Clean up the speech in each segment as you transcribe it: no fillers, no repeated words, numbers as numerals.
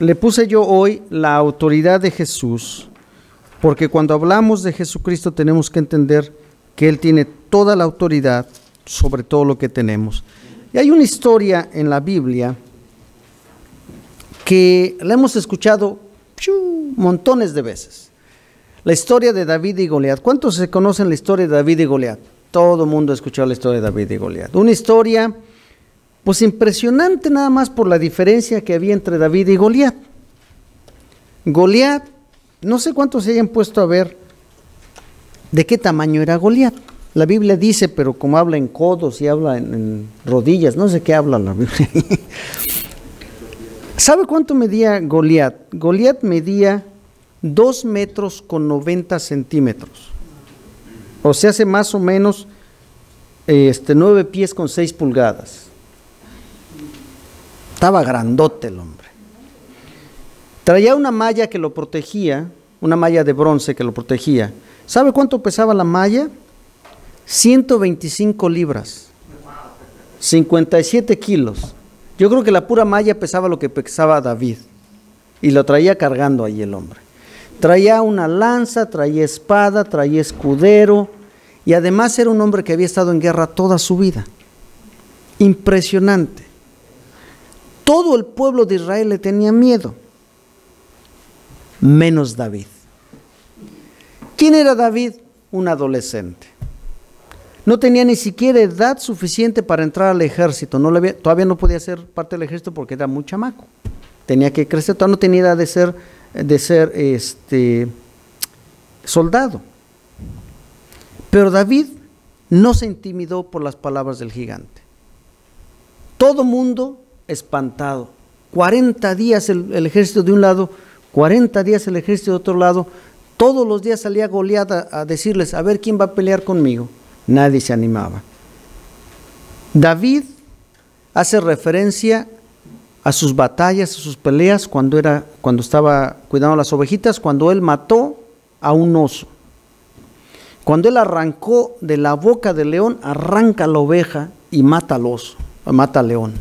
le puse yo hoy la autoridad de Jesús, porque cuando hablamos de Jesucristo tenemos que entender que Él tiene toda la autoridad sobre todo lo que tenemos. Y hay una historia en la Biblia que la hemos escuchado montones de veces. La historia de David y Goliat. ¿Cuántos se conocen la historia de David y Goliat? Todo el mundo ha escuchado la historia de David y Goliat. Una historia, pues impresionante nada más por la diferencia que había entre David y Goliat. Goliat, no sé cuántos se hayan puesto a ver de qué tamaño era Goliat. La Biblia dice, pero como habla en codos y habla en rodillas, no sé qué habla la Biblia. ¿Sabe cuánto medía Goliat? Goliat medía 2 metros con 90 centímetros. O sea, hace más o menos 9 pies con 6 pulgadas. Estaba grandote el hombre. Traía una malla que lo protegía, una malla de bronce que lo protegía. ¿Sabe cuánto pesaba la malla? 125 libras, 57 kilos. Yo creo que la pura malla pesaba lo que pesaba David. Y lo traía cargando ahí el hombre. Traía una lanza, traía espada, traía escudero. Y además era un hombre que había estado en guerra toda su vida. Impresionante. Todo el pueblo de Israel le tenía miedo. Menos David. ¿Quién era David? Un adolescente. No tenía ni siquiera edad suficiente para entrar al ejército. Todavía no podía ser parte del ejército porque era muy chamaco. Tenía que crecer, todavía no tenía edad de ser soldado. Pero David no se intimidó por las palabras del gigante. Todo mundo espantado. 40 días el ejército de un lado, 40 días el ejército de otro lado. Todos los días salía Goliat a decirles, a ver quién va a pelear conmigo. Nadie se animaba. David hace referencia a sus batallas, a sus peleas cuando estaba cuidando las ovejitas, cuando él mató a un oso. Cuando él arrancó de la boca del león, arranca la oveja y mata al oso, mata al león.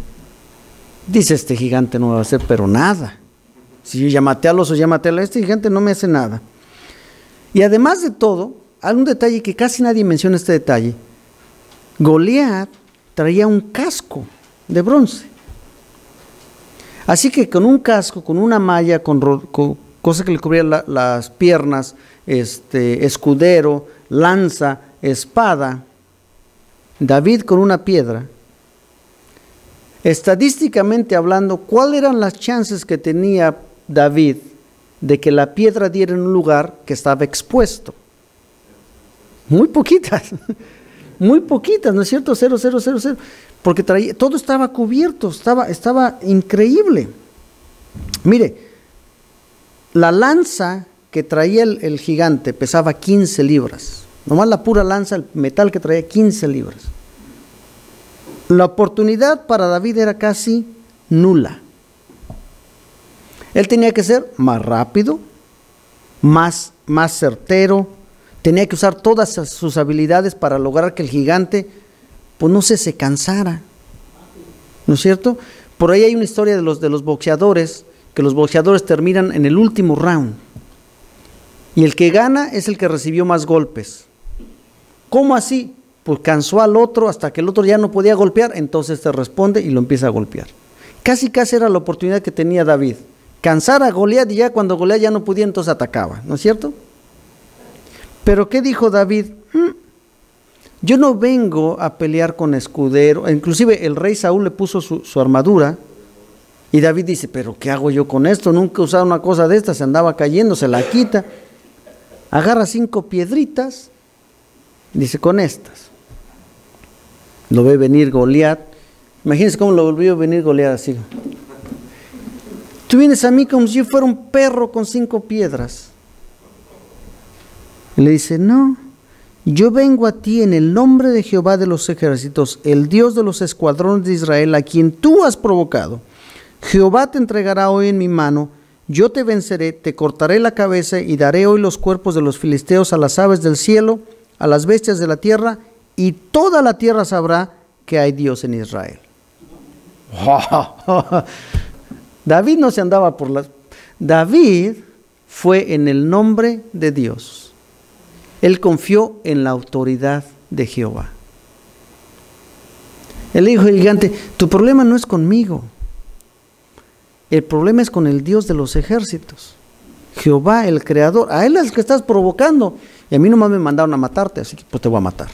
Dice, este gigante no me va a hacer pero nada. Si yo ya maté al oso, ya maté al león, este gigante no me hace nada. Y además de todo, hay un detalle que casi nadie menciona este detalle. Goliat traía un casco de bronce. Así que con un casco, con una malla, con cosa que le cubría las piernas, escudero, lanza, espada, David con una piedra. Estadísticamente hablando, ¿cuáles eran las chances que tenía David de que la piedra diera en un lugar que estaba expuesto? Muy poquitas, ¿no es cierto? 0, 0, 0, 0, porque todo estaba cubierto, estaba increíble. Mire, la lanza que traía el gigante pesaba 15 libras, nomás la pura lanza, el metal que traía 15 libras. La oportunidad para David era casi nula. Él tenía que ser más rápido, más certero. Tenía que usar todas sus habilidades para lograr que el gigante, pues no se cansara. ¿No es cierto? Por ahí hay una historia de los boxeadores, que los boxeadores terminan en el último round. Y el que gana es el que recibió más golpes. ¿Cómo así? Pues cansó al otro hasta que el otro ya no podía golpear, entonces te responde y lo empieza a golpear. Casi era la oportunidad que tenía David. Cansar a Goliat y ya cuando Goliat ya no podía, entonces atacaba. ¿No es cierto? Pero ¿qué dijo David? Yo no vengo a pelear con escudero. Inclusive el rey Saúl le puso su armadura. Y David dice, pero ¿qué hago yo con esto? Nunca he usado una cosa de estas, se andaba cayendo, se la quita. Agarra 5 piedritas, dice, con estas. Lo ve venir Goliat. Imagínense cómo lo volvió a venir Goliat así. Tú vienes a mí como si yo fuera un perro con 5 piedras. Y le dice, no, yo vengo a ti en el nombre de Jehová de los ejércitos, el Dios de los escuadrones de Israel, a quien tú has provocado. Jehová te entregará hoy en mi mano, yo te venceré, te cortaré la cabeza y daré hoy los cuerpos de los filisteos a las aves del cielo, a las bestias de la tierra, y toda la tierra sabrá que hay Dios en Israel. David no se andaba por las... David fue en el nombre de Dios. Él confió en la autoridad de Jehová. Él dijo al gigante, tu problema no es conmigo. El problema es con el Dios de los ejércitos. Jehová, el creador. A él es el que estás provocando. Y a mí nomás me mandaron a matarte, así que pues te voy a matar.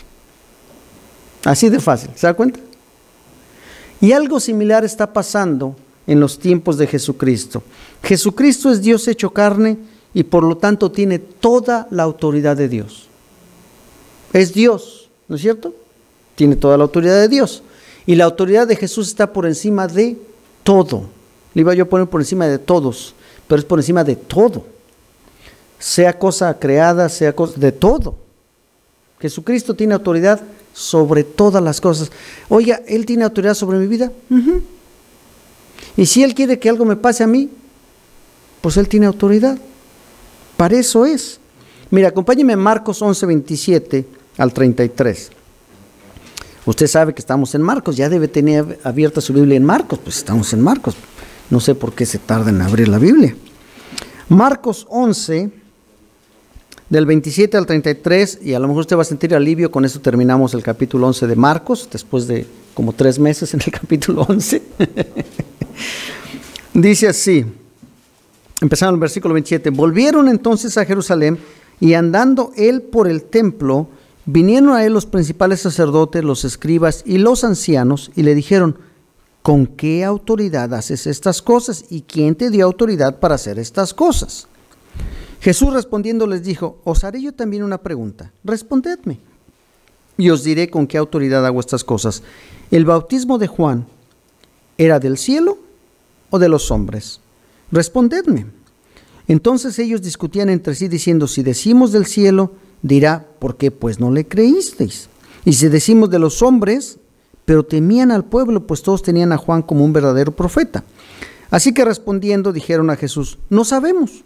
Así de fácil, ¿se da cuenta? Y algo similar está pasando en los tiempos de Jesucristo. Jesucristo es Dios hecho carne y por lo tanto tiene toda la autoridad de Dios. Es Dios, ¿no es cierto? Tiene toda la autoridad de Dios. Y la autoridad de Jesús está por encima de todo. Le iba yo a poner por encima de todos, pero es por encima de todo. Sea cosa creada, sea cosa de todo. Jesucristo tiene autoridad sobre todas las cosas. Oiga, ¿Él tiene autoridad sobre mi vida? Y si Él quiere que algo me pase a mí, pues Él tiene autoridad. Para eso es. Mira, acompáñeme en Marcos 11, 27 al 33. Usted sabe que estamos en Marcos, ya debe tener abierta su Biblia en Marcos, pues estamos en Marcos. No sé por qué se tarda en abrir la Biblia. Marcos 11, del 27 al 33, y a lo mejor usted va a sentir alivio, con eso terminamos el capítulo 11 de Marcos, después de como 3 meses en el capítulo 11. Dice así, empezando el versículo 27, volvieron entonces a Jerusalén, y andando él por el templo, vinieron a él los principales sacerdotes, los escribas y los ancianos, y le dijeron, ¿con qué autoridad haces estas cosas? ¿Y quién te dio autoridad para hacer estas cosas? Jesús respondiendo les dijo, os haré yo también una pregunta, respondedme, y os diré con qué autoridad hago estas cosas. ¿El bautismo de Juan era del cielo o de los hombres? Respondedme. Entonces ellos discutían entre sí diciendo, si decimos del cielo, dirá, ¿por qué pues no le creísteis? Y si decimos de los hombres, pero temían al pueblo, pues todos tenían a Juan como un verdadero profeta. Así que respondiendo dijeron a Jesús, no sabemos.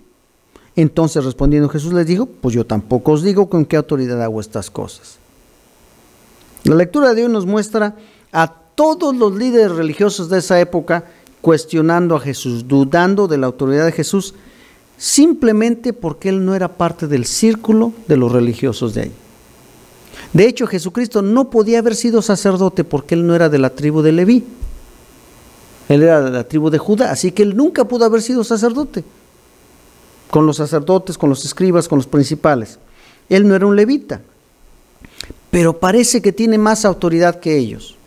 Entonces respondiendo Jesús les dijo, pues yo tampoco os digo con qué autoridad hago estas cosas. La lectura de hoy nos muestra a todos los líderes religiosos de esa época cuestionando a Jesús, dudando de la autoridad de Jesús, simplemente porque él no era parte del círculo de los religiosos de ahí. De hecho, Jesucristo no podía haber sido sacerdote porque él no era de la tribu de Leví. Él era de la tribu de Judá, así que él nunca pudo haber sido sacerdote. Con los sacerdotes, con los escribas, con los principales. Él no era un levita, pero parece que tiene más autoridad que ellos.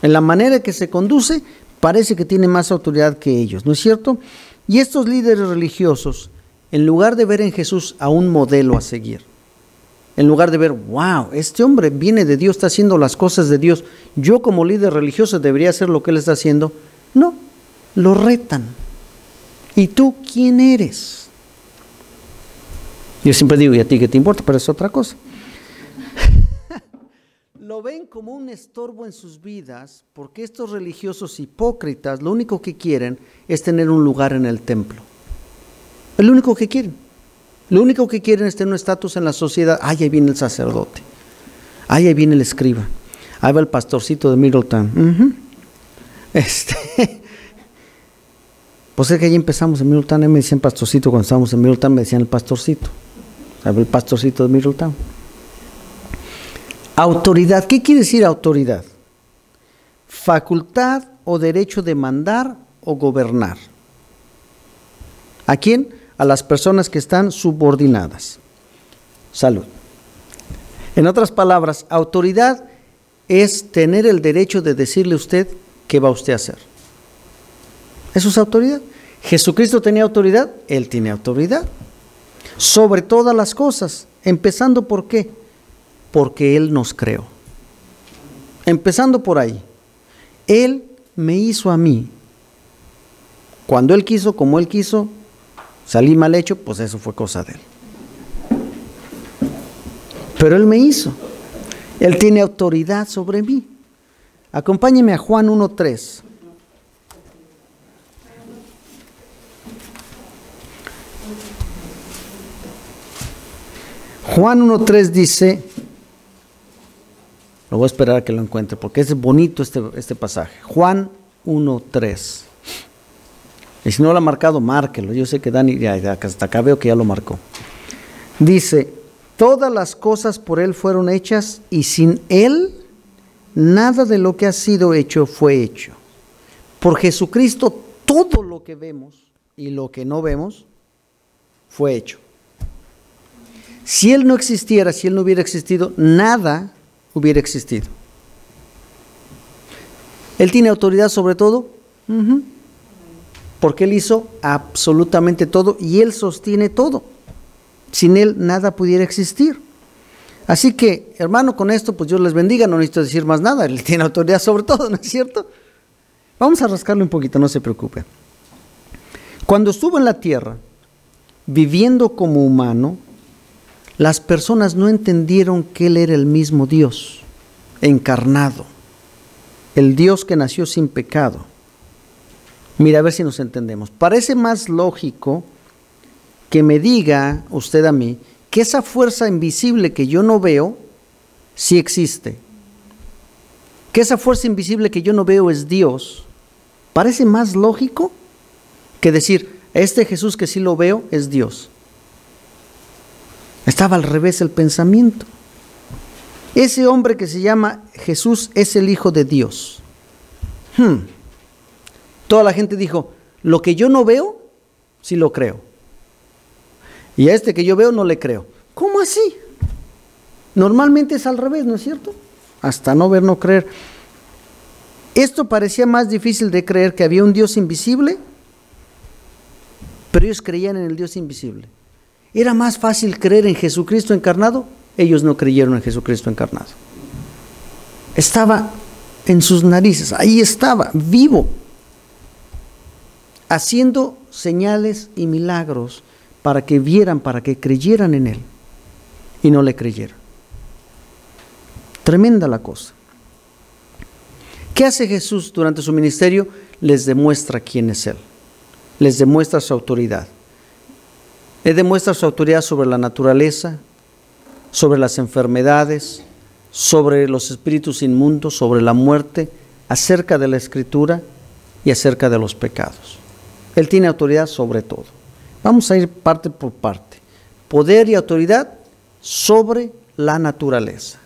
En la manera en que se conduce, parece que tiene más autoridad que ellos, ¿no es cierto? Y estos líderes religiosos, en lugar de ver en Jesús a un modelo a seguir, en lugar de ver, wow, este hombre viene de Dios, está haciendo las cosas de Dios, yo como líder religioso debería hacer lo que él está haciendo, no, lo retan. ¿Y tú quién eres? Yo siempre digo, ¿y a ti qué te importa? Pero es otra cosa. Lo ven como un estorbo en sus vidas porque estos religiosos hipócritas lo único que quieren es tener un lugar en el templo. Es lo único que quieren. Lo único que quieren es tener un estatus en la sociedad. Ay, ahí viene el sacerdote. Ay, ahí viene el escriba. Ahí va el pastorcito de Middletown. Pues es que ahí empezamos en Middletown. Ahí me decían pastorcito cuando estábamos en Middletown, me decían el pastorcito. Ahí va el pastorcito de Middletown. Autoridad. ¿Qué quiere decir autoridad? Facultad o derecho de mandar o gobernar. ¿A quién? A las personas que están subordinadas. Salud. En otras palabras, autoridad es tener el derecho de decirle a usted qué va usted a hacer. Eso es autoridad. Jesucristo tenía autoridad, Él tiene autoridad. Sobre todas las cosas. Empezando por qué. Porque Él nos creó. Empezando por ahí. Él me hizo a mí. Cuando Él quiso, como Él quiso, salí mal hecho, pues eso fue cosa de Él. Pero Él me hizo. Él tiene autoridad sobre mí. Acompáñeme a Juan 1:3. Juan 1:3 dice, lo voy a esperar a que lo encuentre porque es bonito este pasaje. Juan 1:3. Y si no lo ha marcado, márquelo. Yo sé que Dani, ya hasta acá veo que ya lo marcó. Dice, todas las cosas por Él fueron hechas y sin Él nada de lo que ha sido hecho fue hecho. Por Jesucristo todo lo que vemos y lo que no vemos fue hecho. Si Él no existiera, si Él no hubiera existido, nada hubiera existido. ¿Él tiene autoridad sobre todo? Porque Él hizo absolutamente todo y Él sostiene todo. Sin Él nada pudiera existir. Así que, hermano, con esto, pues Dios les bendiga, no necesito decir más nada, Él tiene autoridad sobre todo, ¿no es cierto? Vamos a rascarlo un poquito, no se preocupen. Cuando estuvo en la tierra, viviendo como humano, las personas no entendieron que Él era el mismo Dios, encarnado, el Dios que nació sin pecado. Mira, a ver si nos entendemos. Parece más lógico que me diga usted a mí que esa fuerza invisible que yo no veo, sí existe. Que esa fuerza invisible que yo no veo es Dios. Parece más lógico que decir, este Jesús que sí lo veo es Dios. Estaba al revés el pensamiento. Ese hombre que se llama Jesús es el Hijo de Dios. Toda la gente dijo, lo que yo no veo, sí lo creo. Y a este que yo veo no le creo. ¿Cómo así? Normalmente es al revés, ¿no es cierto? Hasta no ver, no creer. Esto parecía más difícil de creer, que había un Dios invisible, pero ellos creían en el Dios invisible. Era más fácil creer en Jesucristo encarnado, ellos no creyeron en Jesucristo encarnado. Estaba en sus narices, ahí estaba, vivo, haciendo señales y milagros para que vieran, para que creyeran en Él, y no le creyeron. Tremenda la cosa. ¿Qué hace Jesús durante su ministerio? Les demuestra quién es Él, les demuestra su autoridad. Él demuestra su autoridad sobre la naturaleza, sobre las enfermedades, sobre los espíritus inmundos, sobre la muerte, acerca de la Escritura y acerca de los pecados. Él tiene autoridad sobre todo. Vamos a ir parte por parte. Poder y autoridad sobre la naturaleza.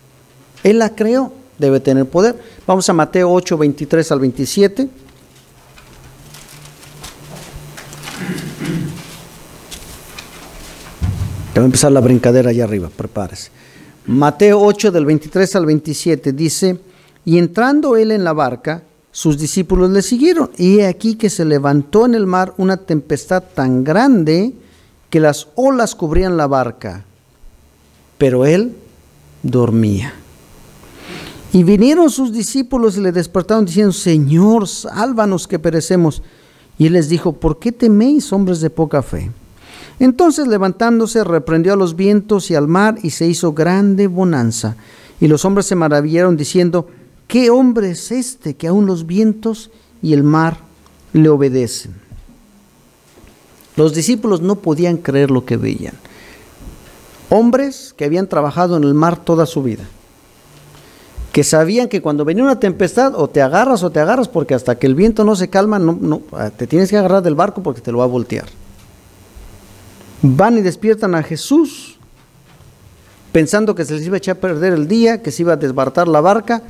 Él la creó, debe tener poder. Vamos a Mateo 8, 23 al 27. Ya va a empezar la brincadera allá arriba, prepárese. Mateo 8, del 23 al 27 dice, y entrando Él en la barca, sus discípulos le siguieron, y he aquí que se levantó en el mar una tempestad tan grande que las olas cubrían la barca, pero Él dormía. Y vinieron sus discípulos y le despertaron diciendo, Señor, sálvanos que perecemos. Y Él les dijo, ¿por qué teméis, hombres de poca fe? Entonces levantándose reprendió a los vientos y al mar y se hizo grande bonanza. Y los hombres se maravillaron diciendo, ¿qué hombre es este que aun los vientos y el mar le obedecen? Los discípulos no podían creer lo que veían. Hombres que habían trabajado en el mar toda su vida, que sabían que cuando venía una tempestad o te agarras porque hasta que el viento no se calma, no, te tienes que agarrar del barco porque te lo va a voltear. Van y despiertan a Jesús pensando que se les iba a echar a perder el día, que se iba a desbaratar la barca.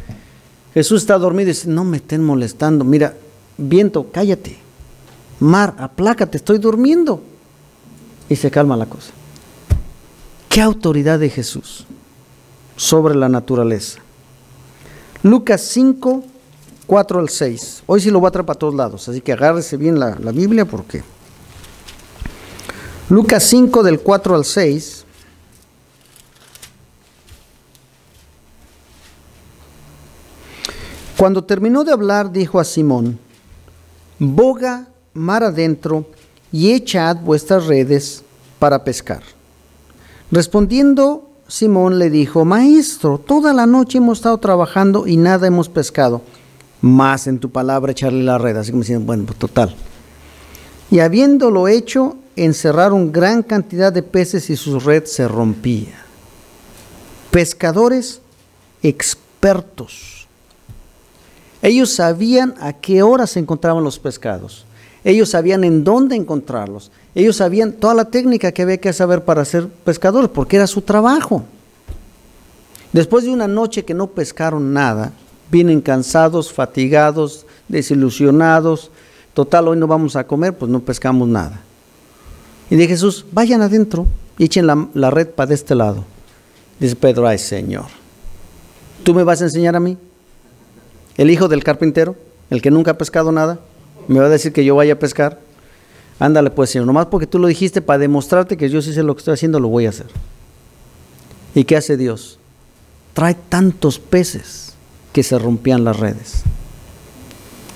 Jesús está dormido y dice, no me estén molestando, mira, viento, cállate, mar, aplácate, estoy durmiendo. Y se calma la cosa. ¿Qué autoridad de Jesús sobre la naturaleza? Lucas 5, 4 al 6. Hoy sí lo voy a traer para todos lados, así que agárrese bien la Biblia porque... Lucas 5 del 4 al 6. Cuando terminó de hablar, dijo a Simón, boga mar adentro y echad vuestras redes para pescar. Respondiendo Simón le dijo, Maestro, toda la noche hemos estado trabajando y nada hemos pescado, mas en tu palabra echarle la red. Así como diciendo, bueno, pues total. Y habiéndolo hecho, encerraron gran cantidad de peces y su red se rompía. Pescadores expertos. Ellos sabían a qué hora se encontraban los pescados. Ellos sabían en dónde encontrarlos. Ellos sabían toda la técnica que había que saber para ser pescadores, porque era su trabajo. Después de una noche que no pescaron nada, vienen cansados, fatigados, desilusionados. Total, hoy no vamos a comer, pues no pescamos nada. Y de Jesús, vayan adentro y echen la red para de este lado. Dice Pedro, ay Señor, ¿tú me vas a enseñar a mí? El hijo del carpintero, el que nunca ha pescado nada, ¿me va a decir que yo vaya a pescar? Ándale pues Señor, nomás porque tú lo dijiste para demostrarte que yo sí sé lo que estoy haciendo, lo voy a hacer. ¿Y qué hace Dios? Trae tantos peces que se rompían las redes.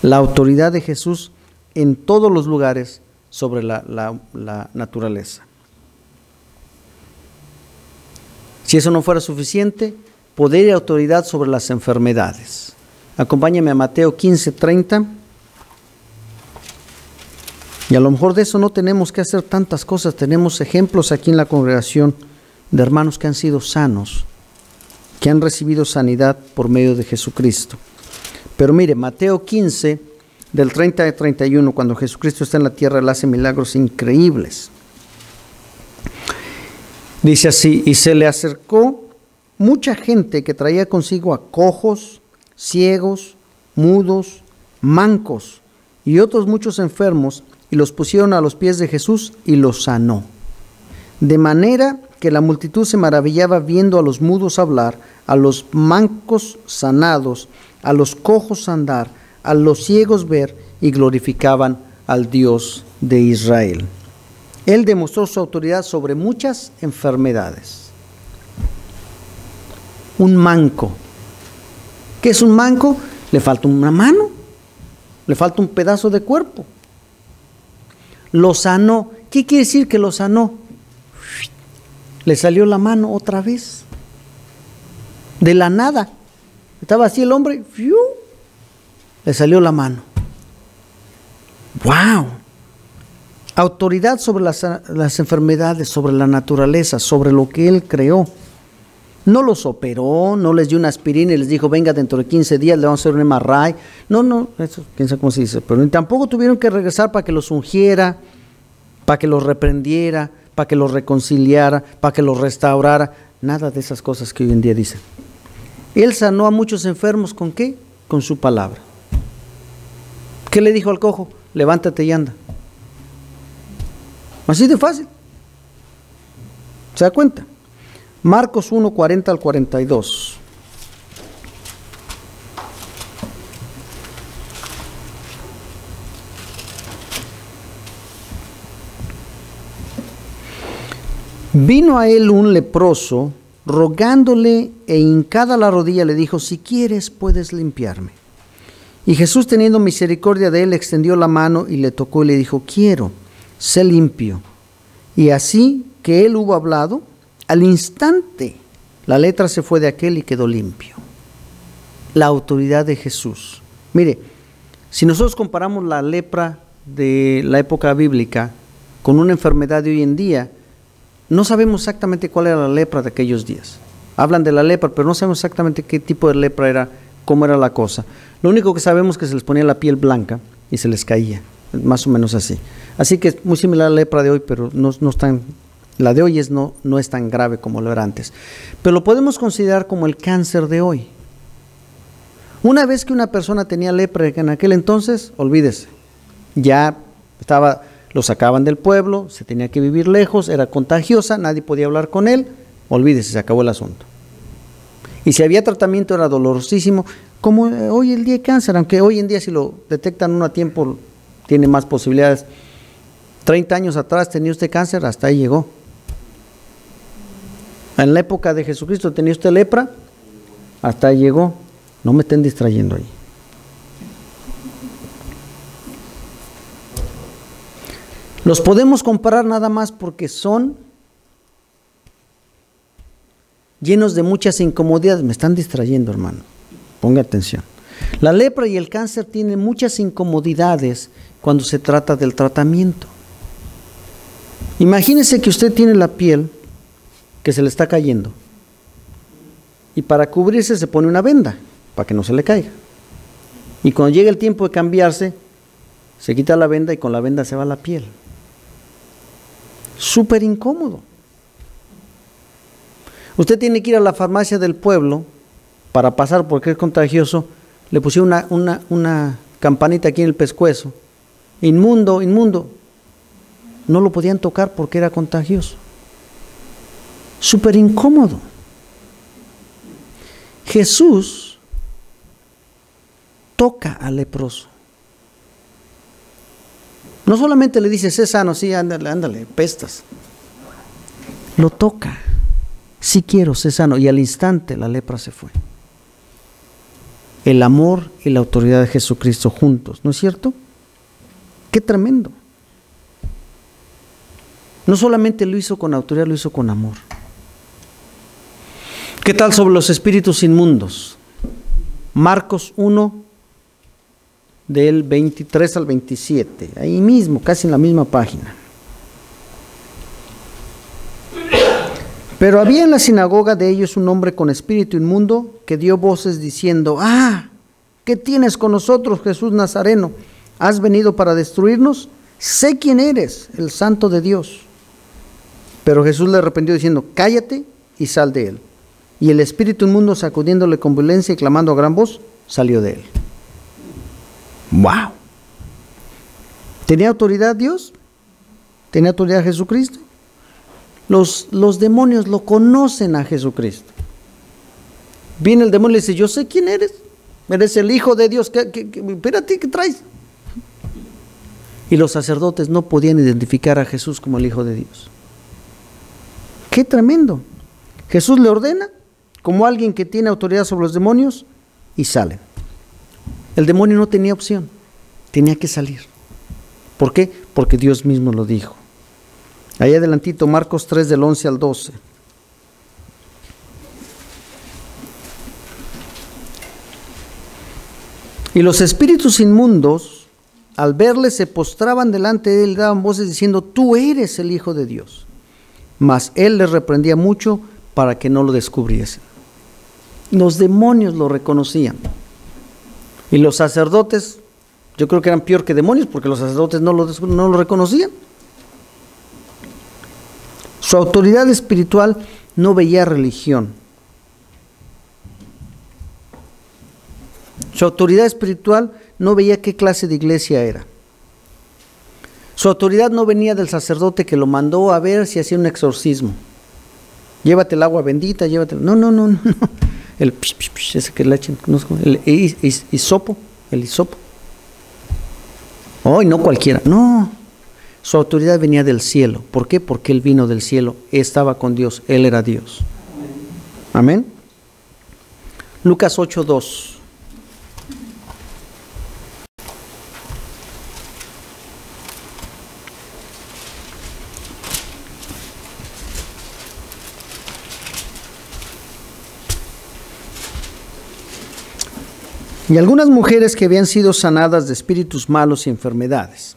La autoridad de Jesús en todos los lugares sobre la naturaleza. Si eso no fuera suficiente, poder y autoridad sobre las enfermedades. Acompáñame a Mateo 15:30. Y a lo mejor de eso no tenemos que hacer tantas cosas. Tenemos ejemplos aquí en la congregación de hermanos que han sido sanos, que han recibido sanidad por medio de Jesucristo. Pero mire, Mateo 15, del 30 al 31, cuando Jesucristo está en la tierra, Él hace milagros increíbles. Dice así, y se le acercó mucha gente que traía consigo a cojos, ciegos, mudos, mancos y otros muchos enfermos, y los pusieron a los pies de Jesús y los sanó. De manera que la multitud se maravillaba viendo a los mudos hablar, a los mancos sanados, a los cojos andar, a los ciegos ver, y glorificaban al Dios de Israel. Él demostró su autoridad sobre muchas enfermedades. Un manco. ¿Qué es un manco? Le falta una mano, le falta un pedazo de cuerpo. Lo sanó. ¿Qué quiere decir que lo sanó? Le salió la mano otra vez. De la nada. Estaba así el hombre, ¡fiu! Le salió la mano. ¡Wow! Autoridad sobre las enfermedades, sobre la naturaleza, sobre lo que Él creó. No los operó, no les dio una aspirina y les dijo, venga dentro de 15 días, le vamos a hacer un MRI. No, eso, quién sabe cómo se dice. Pero tampoco tuvieron que regresar para que los ungiera, para que los reprendiera, para que los reconciliara, para que los restaurara. Nada de esas cosas que hoy en día dicen. Él sanó a muchos enfermos, ¿con qué? Con su palabra. ¿Qué le dijo al cojo? Levántate y anda. Así de fácil. ¿Se da cuenta? Marcos 1, 40 al 42. Vino a él un leproso, rogándole e hincada la rodilla le dijo, si quieres puedes limpiarme. Y Jesús, teniendo misericordia de él, extendió la mano y le tocó y le dijo, quiero, sé limpio. Y así que él hubo hablado, al instante la lepra se fue de aquel y quedó limpio. La autoridad de Jesús. Mire, si nosotros comparamos la lepra de la época bíblica con una enfermedad de hoy en día, no sabemos exactamente cuál era la lepra de aquellos días. Hablan de la lepra, pero no sabemos exactamente qué tipo de lepra era, cómo era la cosa. Lo único que sabemos es que se les ponía la piel blanca y se les caía, más o menos así. Así que es muy similar a la lepra de hoy, pero no es tan, la de hoy no es tan grave como lo era antes. Pero lo podemos considerar como el cáncer de hoy. Una vez que una persona tenía lepra en aquel entonces, olvídese, ya estaba, lo sacaban del pueblo, se tenía que vivir lejos, era contagiosa, nadie podía hablar con él, olvídese, se acabó el asunto. Y si había tratamiento era dolorosísimo, como hoy el día de cáncer, aunque hoy en día si lo detectan uno a tiempo tiene más posibilidades. 30 años atrás tenía usted cáncer, hasta ahí llegó. En la época de Jesucristo tenía usted lepra, hasta ahí llegó. No me estén distrayendo ahí. Los podemos comparar nada más porque son llenos de muchas incomodidades. Me están distrayendo, hermano. Ponga atención. La lepra y el cáncer tienen muchas incomodidades cuando se trata del tratamiento. Imagínese que usted tiene la piel que se le está cayendo y para cubrirse se pone una venda para que no se le caiga. Y cuando llega el tiempo de cambiarse, Se quita la venda y con la venda se va la piel. Súper incómodo. Usted tiene que ir a la farmacia del pueblo para pasar porque es contagioso. Le pusieron una campanita aquí en el pescuezo. Inmundo, inmundo. No lo podían tocar porque era contagioso. Súper incómodo. Jesús toca al leproso. No solamente le dice, sé sano, sí, ándale, ándale, pestas. Lo toca. Sí quiero, sé sano. Y al instante la lepra se fue. El amor y la autoridad de Jesucristo juntos, ¿no es cierto? Qué tremendo. No solamente lo hizo con autoridad, lo hizo con amor. ¿Qué tal sobre los espíritus inmundos? Marcos 1, del 23 al 27, ahí mismo, casi en la misma página. Pero había en la sinagoga de ellos un hombre con espíritu inmundo que dio voces diciendo, ¿qué tienes con nosotros, Jesús Nazareno? ¿Has venido para destruirnos? Sé quién eres, el Santo de Dios. Pero Jesús le reprendió diciendo, cállate y sal de él. Y el espíritu inmundo, sacudiéndole con violencia y clamando a gran voz, salió de él. ¡Wow! ¿Tenía autoridad Dios? ¿Tenía autoridad Jesucristo? Los demonios lo conocen a Jesucristo. Viene el demonio y le dice, yo sé quién eres. Eres el Hijo de Dios. Espérate, ¿qué traes? Y los sacerdotes no podían identificar a Jesús como el Hijo de Dios. ¡Qué tremendo! Jesús le ordena, como alguien que tiene autoridad sobre los demonios, y salen. El demonio no tenía opción, tenía que salir. ¿Por qué? Porque Dios mismo lo dijo. Ahí adelantito, Marcos 3 del 11 al 12. Y los espíritus inmundos, al verle, se postraban delante de él y daban voces diciendo, tú eres el Hijo de Dios. Mas él les reprendía mucho para que no lo descubriesen. Los demonios lo reconocían. Y los sacerdotes, yo creo que eran peor que demonios, porque los sacerdotes no lo reconocían. Su autoridad espiritual no veía religión. Su autoridad espiritual no veía qué clase de iglesia era. Su autoridad no venía del sacerdote que lo mandó a ver si hacía un exorcismo. Llévate el agua bendita, llévate. No. El ese que le echen, el hisopo, el hisopo. No cualquiera, no. Su autoridad venía del cielo. ¿Por qué? Porque él vino del cielo, estaba con Dios, él era Dios. Amén. Lucas 8:2. Y algunas mujeres que habían sido sanadas de espíritus malos y enfermedades,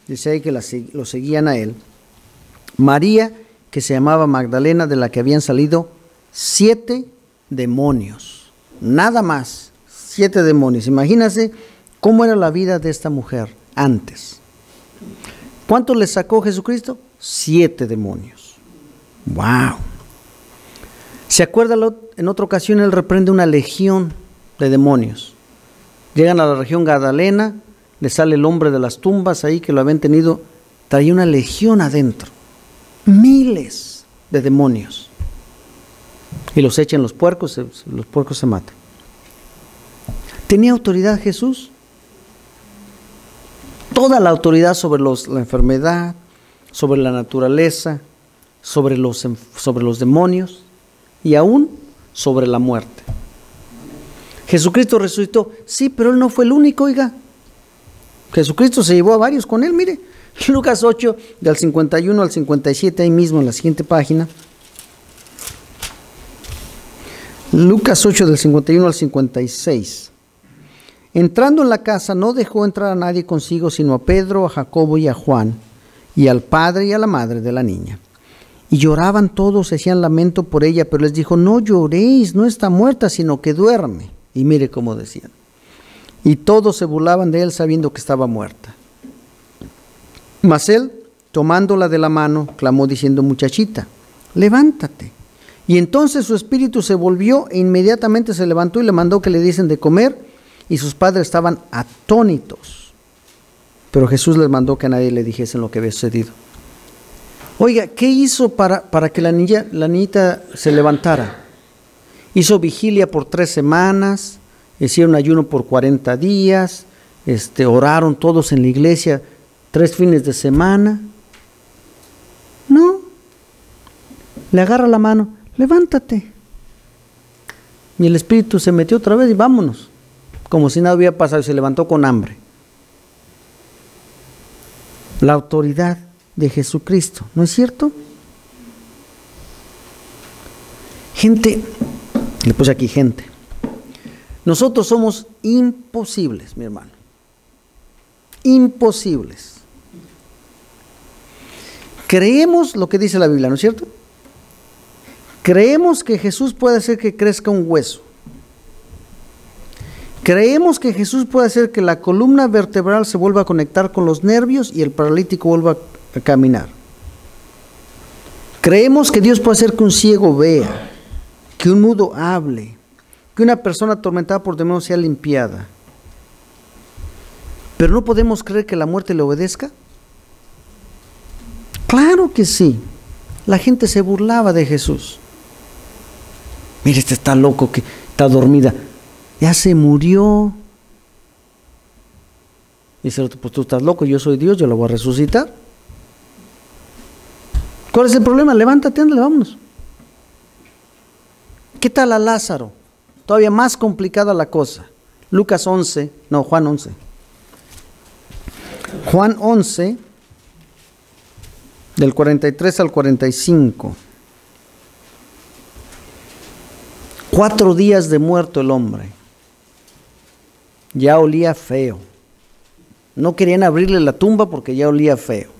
dice ahí que lo seguían a él. María, que se llamaba Magdalena, de la que habían salido 7 demonios, nada más, 7 demonios. Imagínense cómo era la vida de esta mujer antes. ¿Cuánto le sacó Jesucristo? 7 demonios. ¡Wow! ¿Se acuerda? En otra ocasión él reprende una legión de demonios. Llegan a la región Gadalena, le sale el hombre de las tumbas ahí que lo habían tenido, traía una legión adentro, miles de demonios, y los echan los puercos se matan. ¿Tenía autoridad Jesús? Toda la autoridad sobre la enfermedad, sobre la naturaleza, sobre los demonios y aún sobre la muerte. Jesucristo resucitó, sí, pero él no fue el único, oiga. Jesucristo se llevó a varios con él, mire. Lucas 8, del 51 al 57, ahí mismo en la siguiente página. Lucas 8, del 51 al 56. Entrando en la casa, no dejó entrar a nadie consigo, sino a Pedro, a Jacobo y a Juan, y al padre y a la madre de la niña. Y lloraban todos, hacían lamento por ella, pero les dijo, no lloréis, no está muerta, sino que duerme. Y mire cómo decían. Y todos se burlaban de él sabiendo que estaba muerta. Mas él, tomándola de la mano, clamó diciendo: muchachita, levántate. Y entonces su espíritu se volvió e inmediatamente se levantó y le mandó que le diesen de comer, y sus padres estaban atónitos. Pero Jesús les mandó que a nadie le dijesen lo que había sucedido. Oiga, ¿qué hizo para que la niñita se levantara? Hizo vigilia por 3 semanas, hicieron ayuno por 40 días, oraron todos en la iglesia 3 fines de semana. No, le agarra la mano, levántate. Y el espíritu se metió otra vez y vámonos, como si nada hubiera pasado, y se levantó con hambre. La autoridad de Jesucristo, ¿no es cierto? Gente, le puse aquí gente. Nosotros somos imposibles, mi hermano. Imposibles. Creemos lo que dice la Biblia, ¿no es cierto? Creemos que Jesús puede hacer que crezca un hueso. Creemos que Jesús puede hacer que la columna vertebral se vuelva a conectar con los nervios y el paralítico vuelva a caminar. Creemos que Dios puede hacer que un ciego vea, que un mudo hable, que una persona atormentada por demonios sea limpiada. Pero no podemos creer que la muerte le obedezca. Claro que sí. La gente se burlaba de Jesús. Mira, está loco, que está dormida. Ya se murió. Dice, pues tú estás loco, yo soy Dios, yo la voy a resucitar. ¿Cuál es el problema? Levántate, ándale, vámonos. ¿Qué tal a Lázaro? Todavía más complicada la cosa. Juan 11. Juan 11, del 43 al 45. 4 días de muerto el hombre. Ya olía feo. No querían abrirle la tumba porque ya olía feo.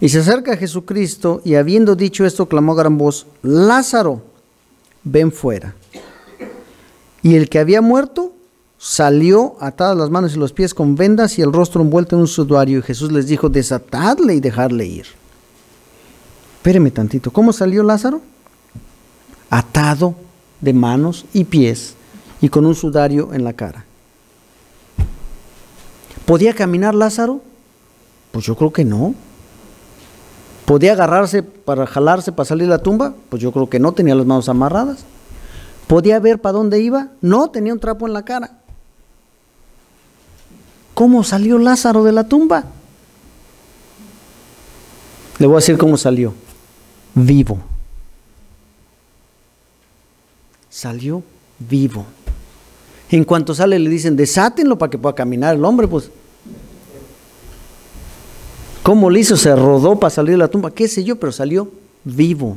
Y se acerca a Jesucristo y habiendo dicho esto, clamó a gran voz: Lázaro, ven fuera. Y el que había muerto salió atadas las manos y los pies con vendas y el rostro envuelto en un sudario. Y Jesús les dijo: desatadle y dejarle ir. Espéreme tantito, ¿cómo salió Lázaro? Atado de manos y pies y con un sudario en la cara. ¿Podía caminar Lázaro? Pues yo creo que no. ¿Podía agarrarse para jalarse para salir de la tumba? Pues yo creo que no, tenía las manos amarradas. ¿Podía ver para dónde iba? No, tenía un trapo en la cara. ¿Cómo salió Lázaro de la tumba? Le voy a decir cómo salió. Vivo. Salió vivo. En cuanto sale le dicen: desátenlo para que pueda caminar el hombre, pues. ¿Cómo le hizo? Se rodó para salir de la tumba, qué sé yo, pero salió vivo.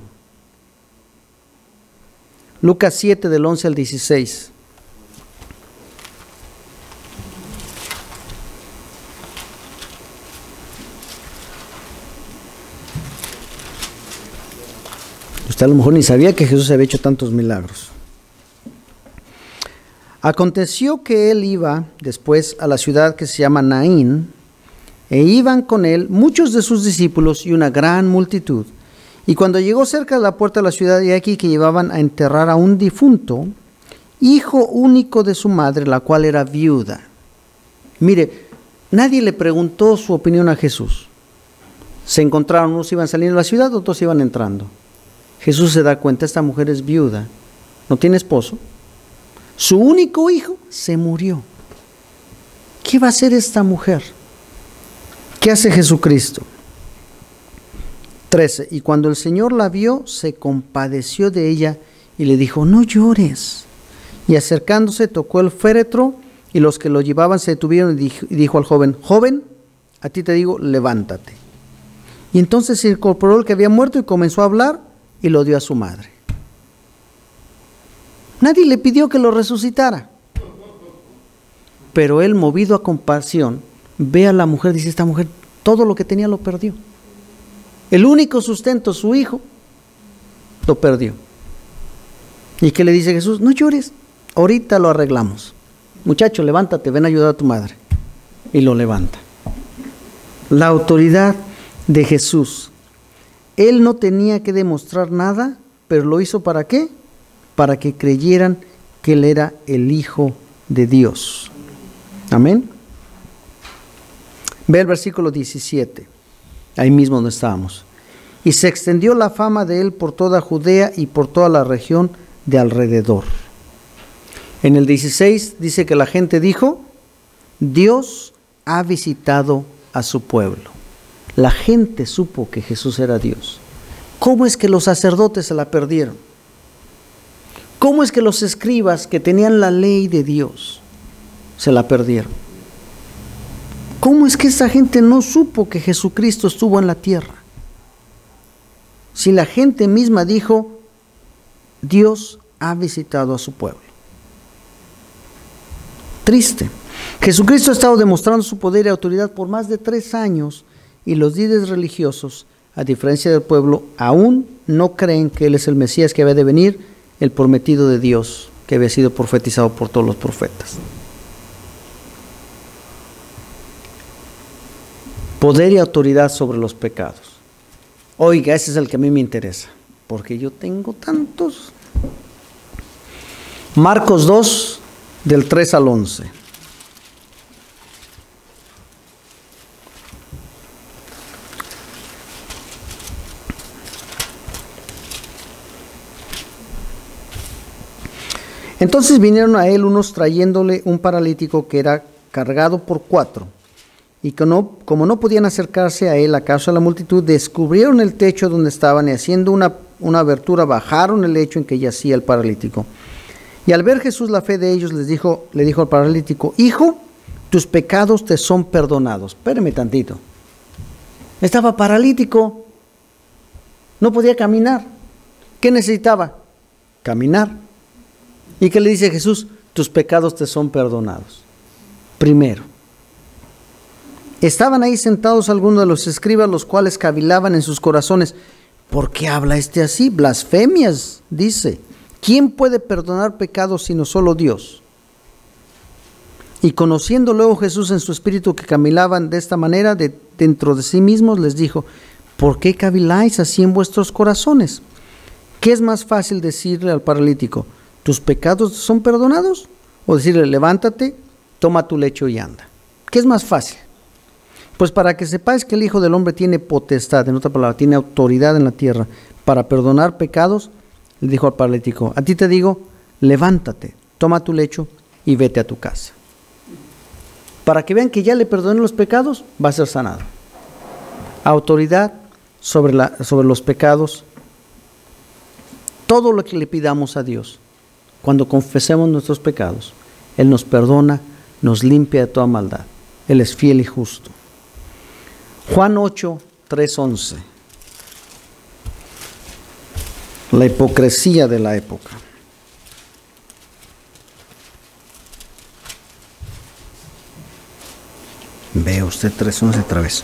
Lucas 7, del 11 al 16. Usted a lo mejor ni sabía que Jesús había hecho tantos milagros. Aconteció que él iba después a la ciudad que se llama Naín, e iban con él muchos de sus discípulos y una gran multitud. Y cuando llegó cerca de la puerta de la ciudad, y aquí que llevaban a enterrar a un difunto, hijo único de su madre, la cual era viuda. Mire, nadie le preguntó su opinión a Jesús. Se encontraron, unos iban saliendo de la ciudad, otros iban entrando. Jesús se da cuenta, esta mujer es viuda, no tiene esposo. Su único hijo se murió. ¿Qué va a hacer esta mujer? ¿Qué hace Jesucristo? 13. Y cuando el Señor la vio, se compadeció de ella y le dijo: no llores. Y acercándose, tocó el féretro, y los que lo llevaban se detuvieron y dijo al joven: joven, a ti te digo, levántate. Y entonces se incorporó el que había muerto y comenzó a hablar y lo dio a su madre. Nadie le pidió que lo resucitara. Pero él, movido a compasión, ve a la mujer, dice: esta mujer todo lo que tenía lo perdió. El único sustento, su hijo, lo perdió. ¿Y qué le dice Jesús? No llores, ahorita lo arreglamos. Muchacho, levántate, ven a ayudar a tu madre. Y lo levanta. La autoridad de Jesús. Él no tenía que demostrar nada, pero lo hizo ¿para qué? Para que creyeran que Él era el Hijo de Dios. Amén. Ve el versículo 17, ahí mismo donde estábamos. Y se extendió la fama de Él por toda Judea y por toda la región de alrededor. En el 16 dice que la gente dijo, Dios ha visitado a su pueblo. La gente supo que Jesús era Dios. ¿Cómo es que los sacerdotes se la perdieron? ¿Cómo es que los escribas que tenían la ley de Dios se la perdieron? ¿Cómo es que esa gente no supo que Jesucristo estuvo en la tierra? Si la gente misma dijo, Dios ha visitado a su pueblo. Triste. Jesucristo ha estado demostrando su poder y autoridad por más de 3 años y los líderes religiosos, a diferencia del pueblo, aún no creen que Él es el Mesías que había de venir, el prometido de Dios, que había sido profetizado por todos los profetas. Poder y autoridad sobre los pecados. Oiga, ese es el que a mí me interesa, porque yo tengo tantos. Marcos 2, del 3 al 11. Entonces vinieron a él unos trayéndole un paralítico que era cargado por 4, y como no podían acercarse a él a causa de la multitud, descubrieron el techo donde estaban y haciendo una abertura bajaron el lecho en que yacía el paralítico. Y al ver Jesús la fe de ellos, le dijo al paralítico, hijo, tus pecados te son perdonados. Espérame tantito. Estaba paralítico, no podía caminar. ¿Qué necesitaba? Caminar. ¿Y qué le dice Jesús? Tus pecados te son perdonados. Primero. Estaban ahí sentados algunos de los escribas, los cuales cavilaban en sus corazones. ¿Por qué habla este así? Blasfemias, dice. ¿Quién puede perdonar pecados sino solo Dios? Y conociendo luego Jesús en su espíritu que cavilaban de esta manera, dentro de sí mismos, les dijo, ¿por qué caviláis así en vuestros corazones? ¿Qué es más fácil decirle al paralítico? ¿Tus pecados son perdonados? O decirle, levántate, toma tu lecho y anda. ¿Qué es más fácil? Pues para que sepáis que el Hijo del Hombre tiene potestad, en otra palabra, tiene autoridad en la tierra para perdonar pecados, le dijo al paralítico, a ti te digo, levántate, toma tu lecho y vete a tu casa. Para que vean que ya le perdoné los pecados, va a ser sanado. Autoridad sobre los pecados. Todo lo que le pidamos a Dios, cuando confesemos nuestros pecados, Él nos perdona, nos limpia de toda maldad. Él es fiel y justo. Juan 8, 3, 11. La hipocresía de la época. Ve usted 3:11 otra vez.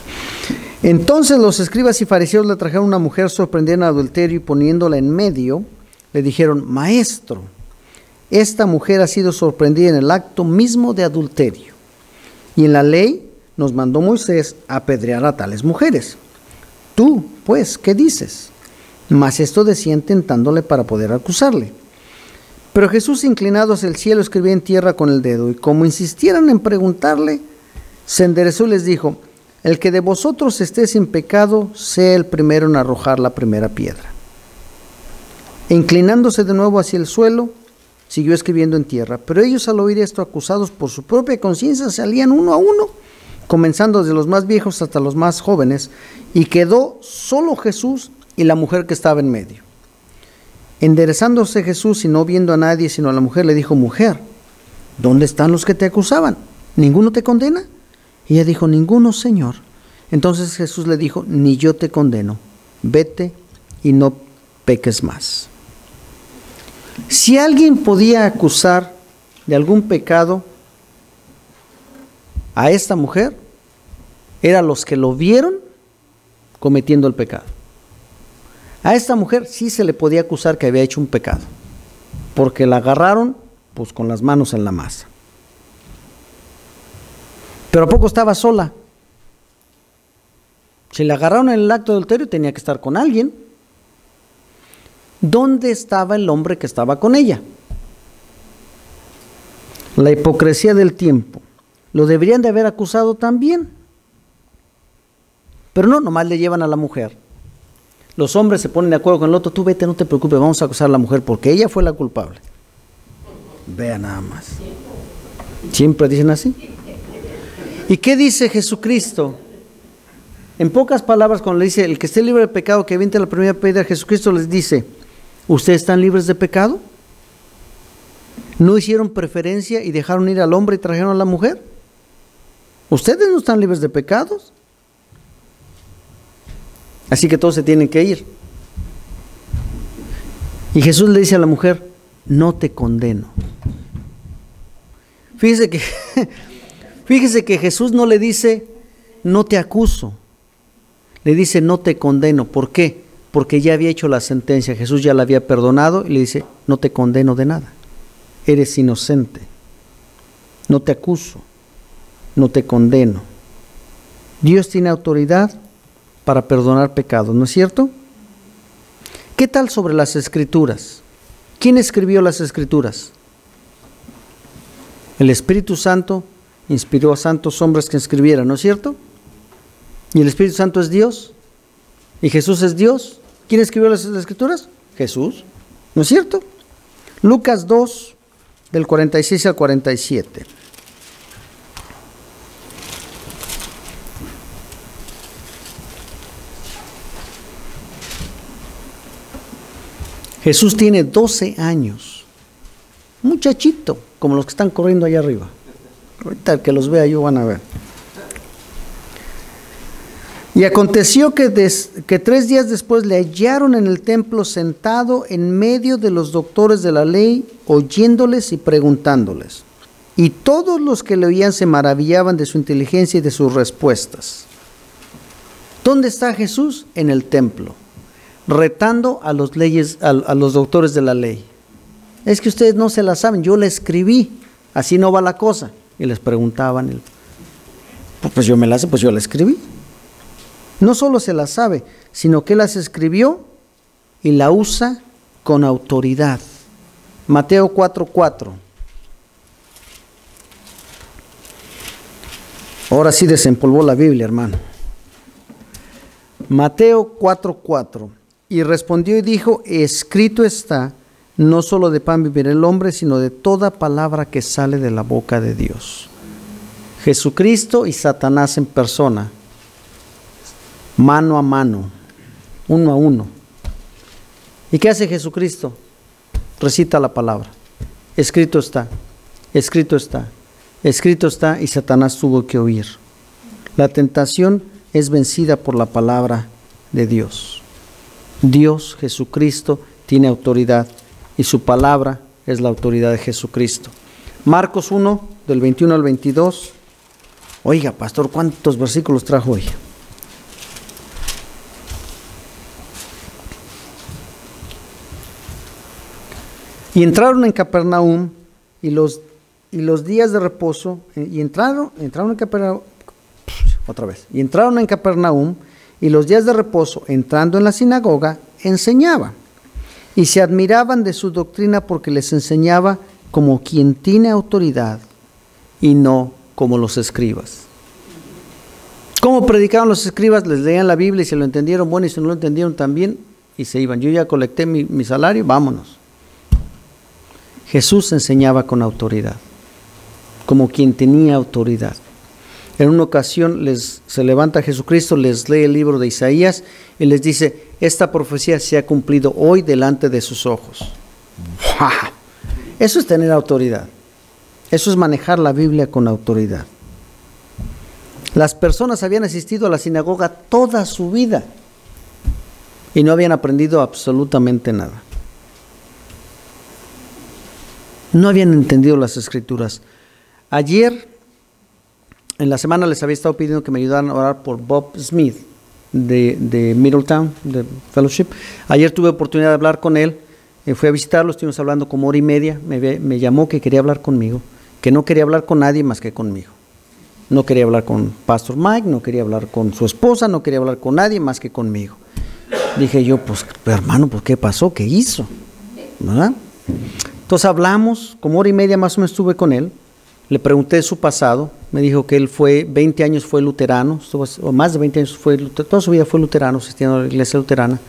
Entonces los escribas y fariseos le trajeron una mujer sorprendida en adulterio y poniéndola en medio, le dijeron, Maestro, esta mujer ha sido sorprendida en el acto mismo de adulterio. Y en la ley nos mandó Moisés apedrear a tales mujeres. Tú, pues, ¿qué dices? Mas esto decían tentándole para poder acusarle. Pero Jesús, inclinado hacia el cielo, escribía en tierra con el dedo, y como insistieran en preguntarle, se enderezó y les dijo, el que de vosotros esté sin pecado, sea el primero en arrojar la primera piedra. E inclinándose de nuevo hacia el suelo, siguió escribiendo en tierra. Pero ellos, al oír esto, acusados por su propia conciencia, salían uno a uno, comenzando desde los más viejos hasta los más jóvenes, y quedó solo Jesús y la mujer que estaba en medio. Enderezándose Jesús y no viendo a nadie sino a la mujer, le dijo, mujer, ¿dónde están los que te acusaban? ¿Ninguno te condena? Y ella dijo, ninguno, Señor. Entonces Jesús le dijo, ni yo te condeno, vete y no peques más. Si alguien podía acusar de algún pecado a esta mujer, eran los que lo vieron cometiendo el pecado. A esta mujer sí se le podía acusar que había hecho un pecado, porque la agarraron pues con las manos en la masa. Pero ¿a poco estaba sola? Si le agarraron en el acto de adulterio, tenía que estar con alguien. ¿Dónde estaba el hombre que estaba con ella? La hipocresía del tiempo. Lo deberían de haber acusado también. Pero no, nomás le llevan a la mujer. Los hombres se ponen de acuerdo con el otro. Tú vete, no te preocupes, vamos a acusar a la mujer porque ella fue la culpable. Vea nada más. Siempre dicen así. ¿Y qué dice Jesucristo? En pocas palabras, cuando le dice, el que esté libre de pecado, que aviente la primera piedra, Jesucristo les dice, ¿ustedes están libres de pecado? ¿No hicieron preferencia y dejaron ir al hombre y trajeron a la mujer? ¿Ustedes no están libres de pecados? Así que todos se tienen que ir. Y Jesús le dice a la mujer, no te condeno. Fíjese que Jesús no le dice, no te acuso. Le dice, no te condeno. ¿Por qué? Porque ya había hecho la sentencia. Jesús ya la había perdonado y le dice, no te condeno de nada. Eres inocente. No te acuso. No te condeno. Dios tiene autoridad para perdonar pecados, ¿no es cierto? ¿Qué tal sobre las Escrituras? ¿Quién escribió las Escrituras? El Espíritu Santo inspiró a santos hombres que escribieran, ¿no es cierto? ¿Y el Espíritu Santo es Dios? ¿Y Jesús es Dios? ¿Quién escribió las Escrituras? Jesús, ¿no es cierto? Lucas 2, del 46 al 47. Jesús tiene 12 años, muchachito, como los que están corriendo allá arriba. Ahorita el que los vea yo van a ver. Y aconteció que 3 días después le hallaron en el templo sentado en medio de los doctores de la ley, oyéndoles y preguntándoles. Y todos los que le oían se maravillaban de su inteligencia y de sus respuestas. ¿Dónde está Jesús? En el templo, retando a los doctores de la ley. Es que ustedes no se la saben, yo la escribí, así no va la cosa. Y les preguntaban, pues yo me la sé, pues yo la escribí. No solo se la sabe, sino que las escribió y la usa con autoridad. Mateo 4:4. Ahora sí desempolvó la Biblia, hermano. Mateo 4:4. Y respondió y dijo, escrito está, no solo de pan vivirá el hombre, sino de toda palabra que sale de la boca de Dios. Jesucristo y Satanás en persona, mano a mano, uno a uno. ¿Y qué hace Jesucristo? Recita la palabra. Escrito está, escrito está, escrito está, y Satanás tuvo que huir. La tentación es vencida por la palabra de Dios. Dios, Jesucristo, tiene autoridad y su palabra es la autoridad de Jesucristo. Marcos 1, del 21 al 22. Oiga, pastor, ¿cuántos versículos trajo hoy? Y entraron en Capernaum y los días de reposo, y entraron en Capernaum, y entraron en Capernaum, y los días de reposo, entrando en la sinagoga, enseñaba. Y se admiraban de su doctrina porque les enseñaba como quien tiene autoridad y no como los escribas. ¿Cómo predicaban los escribas? Les leían la Biblia y se lo entendieron, bueno, y si no lo entendieron también, y se iban. Yo ya colecté mi salario, vámonos. Jesús enseñaba con autoridad, como quien tenía autoridad. En una ocasión se levanta Jesucristo, les lee el libro de Isaías y les dice, esta profecía se ha cumplido hoy delante de sus ojos. ¡Wow! Eso es tener autoridad. Eso es manejar la Biblia con autoridad. Las personas habían asistido a la sinagoga toda su vida y no habían aprendido absolutamente nada. No habían entendido las Escrituras. Ayer, en la semana, les había estado pidiendo que me ayudaran a orar por Bob Smith de Middletown, de Fellowship. Ayer tuve oportunidad de hablar con él, fui a visitarlo, estuvimos hablando como 1 hora y media, me llamó que quería hablar conmigo, que no quería hablar con nadie más que conmigo. No quería hablar con Pastor Mike, no quería hablar con su esposa, no quería hablar con nadie más que conmigo. Dije yo, pues hermano, pues ¿qué pasó? ¿Qué hizo? ¿Verdad? Entonces hablamos, como hora y media más o menos estuve con él. Le pregunté de su pasado, me dijo que él fue 20 años fue luterano, o más de 20 años toda su vida fue luterano, asistiendo a la iglesia luterana.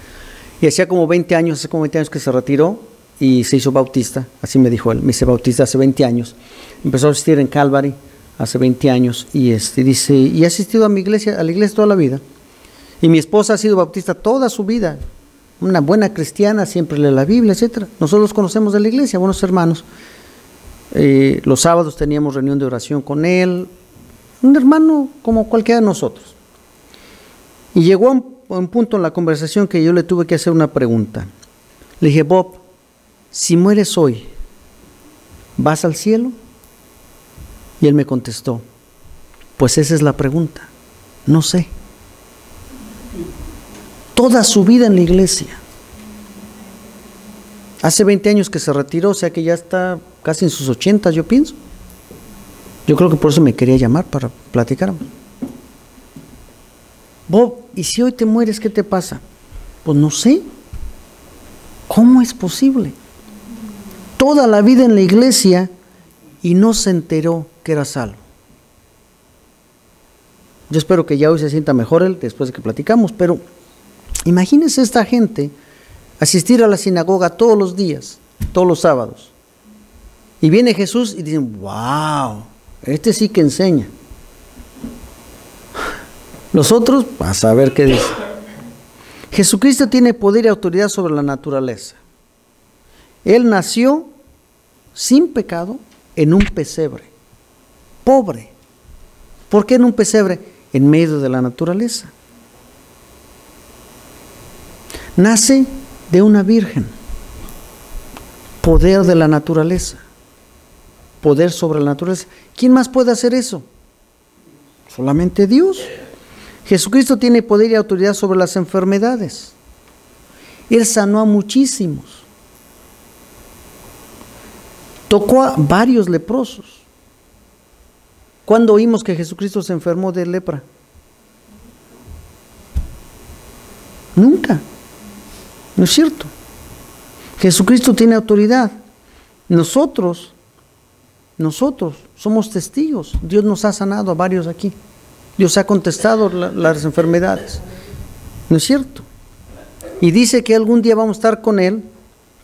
Y hacía como 20 años que se retiró y se hizo bautista, así me dijo él, me hice bautista hace 20 años. Empezó a asistir en Calvary hace 20 años y dice, y ha asistido a la iglesia toda la vida. Y mi esposa ha sido bautista toda su vida, una buena cristiana, siempre lee la Biblia, etc. Nosotros los conocemos de la iglesia, buenos hermanos. Los sábados teníamos reunión de oración con él, un hermano como cualquiera de nosotros. Y llegó a un punto en la conversación que yo le tuve que hacer una pregunta. Le dije, Bob, si mueres hoy, ¿vas al cielo? Y él me contestó, pues esa es la pregunta, no sé. Toda su vida en la iglesia. Hace 20 años que se retiró, o sea que ya está casi en sus 80, yo pienso. Yo creo que por eso me quería llamar para platicar. Bob, ¿y si hoy te mueres, qué te pasa? Pues no sé. ¿Cómo es posible? Toda la vida en la iglesia y no se enteró que era salvo. Yo espero que ya hoy se sienta mejor él después de que platicamos, pero imagínense esta gente asistir a la sinagoga todos los días, todos los sábados. Y viene Jesús y dicen, wow, este sí que enseña. Los otros, a saber qué dice. Jesucristo tiene poder y autoridad sobre la naturaleza. Él nació sin pecado en un pesebre, pobre. ¿Por qué en un pesebre? En medio de la naturaleza. Nace de una virgen, poder de la naturaleza, poder sobre la naturaleza. ¿Quién más puede hacer eso? Solamente Dios. Jesucristo tiene poder y autoridad sobre las enfermedades. Él sanó a muchísimos. Tocó a varios leprosos. ¿Cuándo oímos que Jesucristo se enfermó de lepra? Nunca. ¿No es cierto? Jesucristo tiene autoridad. Nosotros somos testigos. Dios nos ha sanado a varios aquí. Dios ha contestado las enfermedades. ¿No es cierto? Y dice que algún día vamos a estar con Él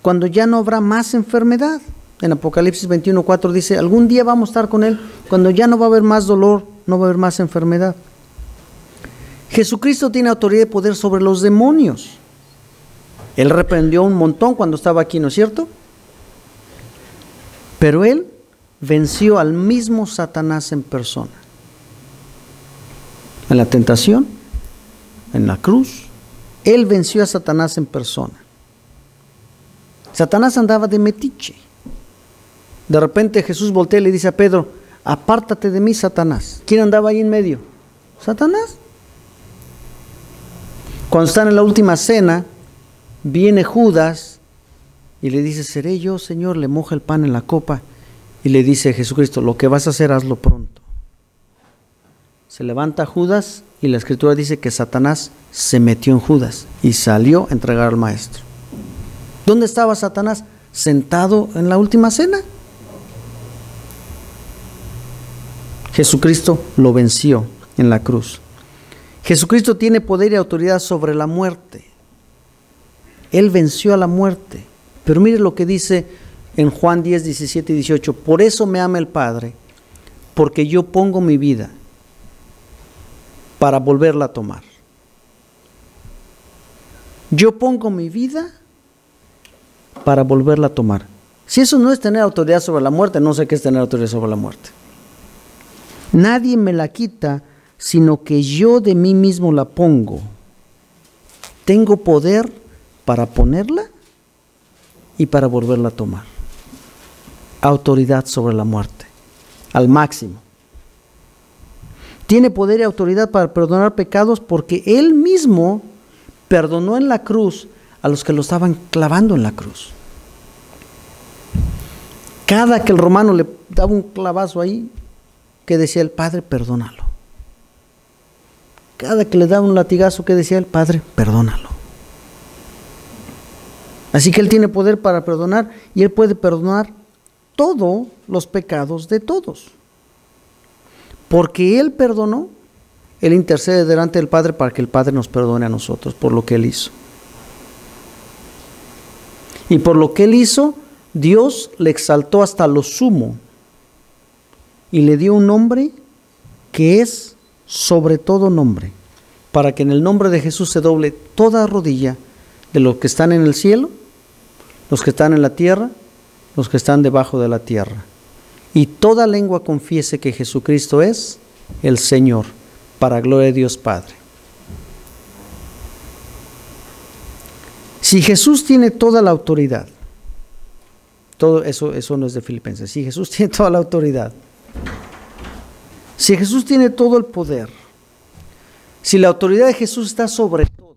cuando ya no habrá más enfermedad. En Apocalipsis 21:4 dice, algún día vamos a estar con Él cuando ya no va a haber más dolor, no va a haber más enfermedad. Jesucristo tiene autoridad y poder sobre los demonios. Él reprendió un montón cuando estaba aquí, ¿no es cierto? Pero Él venció al mismo Satanás en persona. En la tentación, en la cruz, Él venció a Satanás en persona. Satanás andaba de metiche. De repente Jesús voltea y le dice a Pedro, apártate de mí, Satanás. ¿Quién andaba ahí en medio? Satanás. Cuando están en la última cena, viene Judas y le dice, ¿seré yo, Señor? Le moja el pan en la copa y le dice a Jesucristo, lo que vas a hacer, hazlo pronto. Se levanta Judas y la Escritura dice que Satanás se metió en Judas y salió a entregar al Maestro. ¿Dónde estaba Satanás? Sentado en la última cena. Jesucristo lo venció en la cruz. Jesucristo tiene poder y autoridad sobre la muerte. Él venció a la muerte. Pero mire lo que dice en Juan 10, 17 y 18. Por eso me ama el Padre, porque yo pongo mi vida para volverla a tomar. Yo pongo mi vida para volverla a tomar. Si eso no es tener autoridad sobre la muerte, no sé qué es tener autoridad sobre la muerte. Nadie me la quita, sino que yo de mí mismo la pongo. Tengo poder para ponerla y para volverla a tomar. Autoridad sobre la muerte, al máximo. Tiene poder y autoridad para perdonar pecados porque Él mismo perdonó en la cruz a los que lo estaban clavando en la cruz. Cada que el romano le daba un clavazo ahí, ¿qué decía el Padre? Perdónalo. Cada que le daba un latigazo, ¿qué decía el Padre? Perdónalo. Así que Él tiene poder para perdonar y Él puede perdonar todos los pecados de todos. Porque Él perdonó, Él intercede delante del Padre para que el Padre nos perdone a nosotros por lo que Él hizo. Y por lo que Él hizo, Dios le exaltó hasta lo sumo y le dio un nombre que es sobre todo nombre, para que en el nombre de Jesús se doble toda rodilla de los que están en el cielo, los que están en la tierra, los que están debajo de la tierra. Y toda lengua confiese que Jesucristo es el Señor, para gloria de Dios Padre. Si Jesús tiene toda la autoridad, todo eso no es de Filipenses, si Jesús tiene toda la autoridad, si Jesús tiene todo el poder, si la autoridad de Jesús está sobre todos,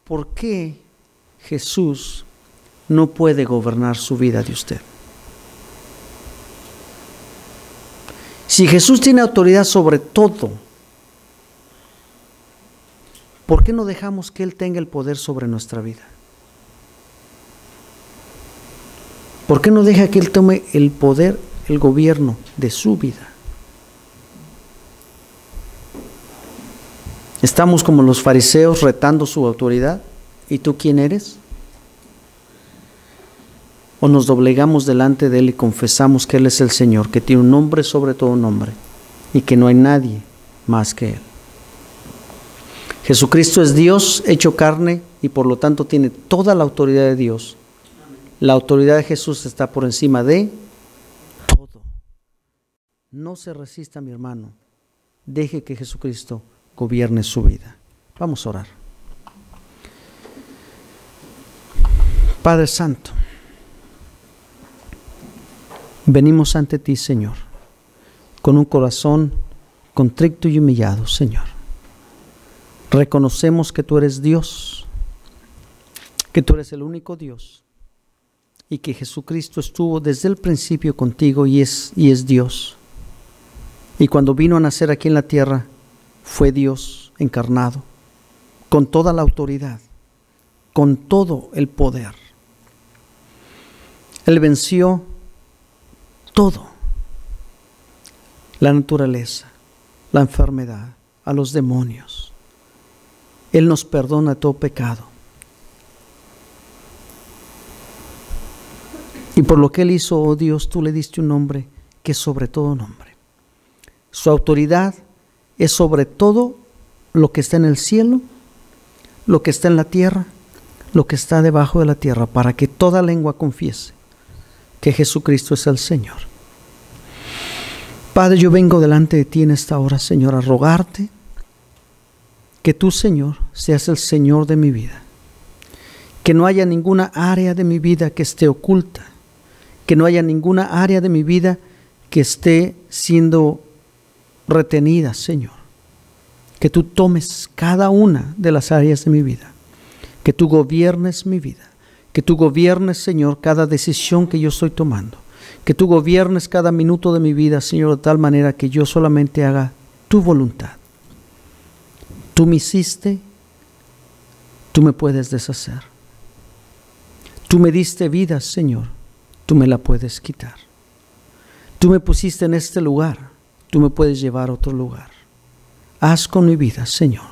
¿por qué Jesús no puede gobernar su vida de usted? Si Jesús tiene autoridad sobre todo, ¿por qué no dejamos que Él tenga el poder sobre nuestra vida? ¿Por qué no deja que Él tome el poder, el gobierno de su vida? Estamos como los fariseos retando su autoridad. ¿Y tú quién eres? ¿O nos doblegamos delante de Él y confesamos que Él es el Señor, que tiene un nombre sobre todo nombre y que no hay nadie más que Él? Jesucristo es Dios hecho carne y por lo tanto tiene toda la autoridad de Dios. La autoridad de Jesús está por encima de todo. No se resista, mi hermano. Deje que Jesucristo gobierne su vida. Vamos a orar. Padre Santo, venimos ante ti, Señor, con un corazón contrito y humillado, Señor. Reconocemos que tú eres Dios, que tú eres el único Dios y que Jesucristo estuvo desde el principio contigo y es Dios. Y cuando vino a nacer aquí en la tierra, fue Dios encarnado, con toda la autoridad, con todo el poder. Él venció todo, la naturaleza, la enfermedad, a los demonios. Él nos perdona todo pecado. Y por lo que Él hizo, oh Dios, tú le diste un nombre que es sobre todo nombre. Su autoridad es sobre todo lo que está en el cielo, lo que está en la tierra, lo que está debajo de la tierra, para que toda lengua confiese que Jesucristo es el Señor. Padre, yo vengo delante de ti en esta hora, Señor, a rogarte que tú, Señor, seas el Señor de mi vida. Que no haya ninguna área de mi vida que esté oculta. Que no haya ninguna área de mi vida que esté siendo retenida, Señor. Que tú tomes cada una de las áreas de mi vida. Que tú gobiernes mi vida. Que tú gobiernes, Señor, cada decisión que yo estoy tomando. Que tú gobiernes cada minuto de mi vida, Señor, de tal manera que yo solamente haga tu voluntad. Tú me hiciste, tú me puedes deshacer. Tú me diste vida, Señor, tú me la puedes quitar. Tú me pusiste en este lugar, tú me puedes llevar a otro lugar. Haz con mi vida, Señor,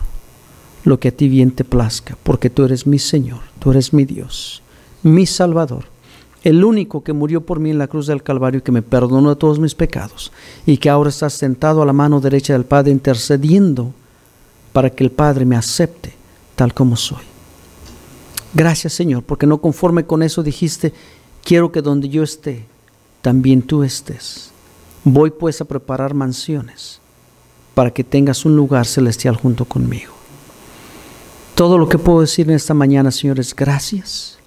lo que a ti bien te plazca, porque tú eres mi Señor, tú eres mi Dios, mi Salvador, el único que murió por mí en la cruz del Calvario y que me perdonó de todos mis pecados y que ahora está sentado a la mano derecha del Padre intercediendo para que el Padre me acepte tal como soy. Gracias, Señor, porque no conforme con eso dijiste, quiero que donde yo esté, también tú estés. Voy pues a preparar mansiones para que tengas un lugar celestial junto conmigo. Todo lo que puedo decir en esta mañana, Señor, es gracias.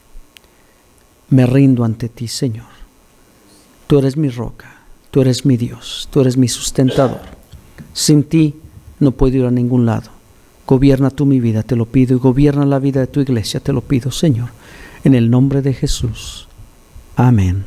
Me rindo ante ti, Señor. Tú eres mi roca, tú eres mi Dios, tú eres mi sustentador. Sin ti no puedo ir a ningún lado. Gobierna tú mi vida, te lo pido, y gobierna la vida de tu iglesia, te lo pido, Señor, en el nombre de Jesús. Amén.